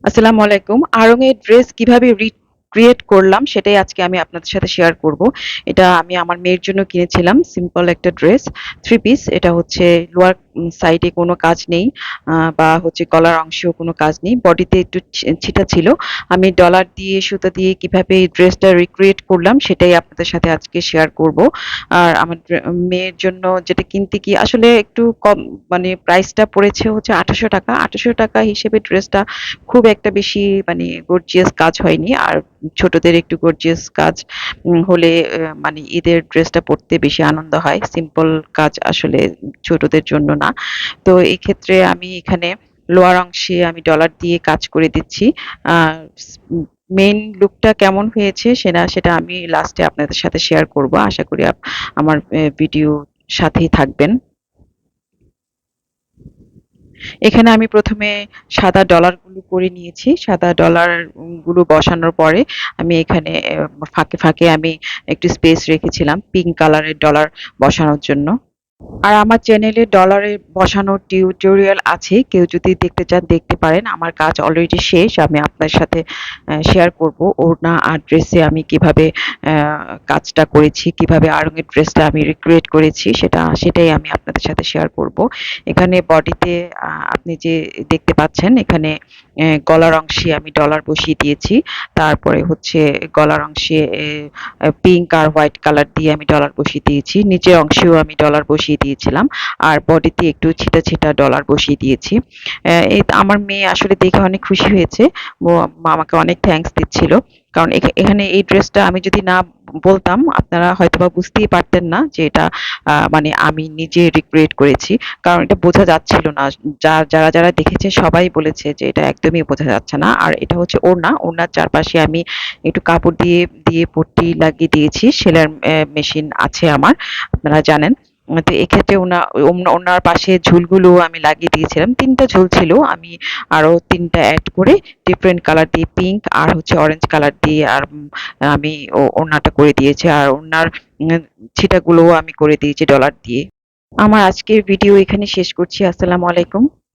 আসসালামু আলাইকুম। আড়ং-এর ড্রেস কিভাবে রিক্রিয়েট করলাম সেটাই আজকে আমি আপনাদের সাথে শেয়ার করব। এটা আমি আমার মেয়ের জন্য কিনেছিলাম সিম্পল একটা ড্রেস, 3 পিস। এটা হচ্ছে লোয়ার সাইডে কোনো কাজ নেই, বা হচ্ছে গলার অংশেও কোনো কাজ নেই। বডিতে একটু ছিটা ছিল। আমি ডলার দিয়ে সুতা দিয়ে কিভাবে এই ড্রেসটা রিক্রিয়েট করলাম সেটাই আপনাদের সাথে আজকে শেয়ার করব। আর আমার মেয়ের জন্য যেটা কিনতে গিয়ে আসলে একটু কম, মানে প্রাইসটা পড়েছে হচ্ছে ৳৮০০। ৳৮০০ হিসেবে ড্রেসটা খুব একটা বেশি মানে গর্জিয়াস কাজ হয়নি। আর ছোটদের একটু গর্জিয়াস কাজ হলে মানে ঈদের ড্রেসটা পড়তে বেশি আনন্দ হয়। সিম্পল কাজ আসলে ছোটদের জন্য না। তো এই ক্ষেত্রে আমি এখানে লোয়ার অংশে আমি ডলার দিয়ে কাজ করে দিচ্ছি। আর মেইন লুকটা কেমন হয়েছে সেটা আমি লাস্টে আপনাদের সাথে শেয়ার করব। আশা করি আমার ভিডিও সাথেই থাকবেন। এখানে আমি ১ম এ সাদা ডলারগুলো করে নিয়েছি। সাদা ডলার গুলো বসানোর পরে আমি এখানে ফাঁকে আমি একটু স্পেস রেখেছিলাম পিঙ্ক কালারের ডলার বসানোর জন্য। আর আমার চ্যানেলে ডলারে বসানোর টিউটোরিয়াল আছে। কেউ যদি দেখতে চান দেখতে পারেন। আমার কাজ অলরেডি শেষ। আমি আপনার সাথে শেয়ার করব। ওড়না আর ড্রেসে আমি কিভাবে কাজটা করেছি, কিভাবে আড়ং-এর ড্রেসটা আমি রিক্রিয়েট করেছি সেটাই আমি আপনাদের সাথে শেয়ার করব। এখানে বডিতে আপনি যে দেখতে পাচ্ছেন এখানে গলার অংশে আমি ডলার বসিয়ে দিয়েছি। তারপরে হচ্ছে গলার অংশে পিঙ্ক আর হোয়াইট কালার দিয়ে আমি ডলার বসিয়ে দিয়েছি। নিচের অংশেও আমি ডলার বসিয়ে দিয়েছিলাম। আর বডিতে একটু ছিটা ডলার বসিয়ে দিয়েছি। এই আমার মেয়ে আসলে দেখে অনেক খুশি হয়েছে। ও আমাকে অনেক থ্যাঙ্কস দিচ্ছিল। কারণ এখানে এই ড্রেসটা আমি যদি না বলতাম আপনারা হয়তোবা বুঝতেই পারতেন না যে এটা মানে আমি নিজে রিক্রিয়েট করেছি। কারণ এটা বোঝা যাচ্ছিল না। যারা দেখেছে সবাই বলেছে যে এটা একদমই বোঝা যাচ্ছে না। আর এটা হচ্ছে ওড়না। ওড়নার চারপাশে আমি একটু কাপড় দিয়ে পট্টি লাগিয়ে দিয়েছি। সেলাইয়ের মেশিন আছে আমার। আপনারা জানেন। তো এক্ষেত্রে ওড়নার পাশে ঝুলগুলো আমি লাগিয়ে দিয়েছিলাম। ৩ টা ঝুল ছিল। আমি আরো ৩ টা এড করে ডিফারেন্ট কালার দিয়ে পিঙ্ক আর হচ্ছে অরেঞ্জ কালার দিয়ে আর আমি ওড়নাটা করে দিয়েছি। আর ওড়নার উম ছিটাগুলোও আমি করে দিয়েছি ডলার দিয়ে। আমার আজকের ভিডিও এখানে শেষ করছি। আসসালামু আলাইকুম।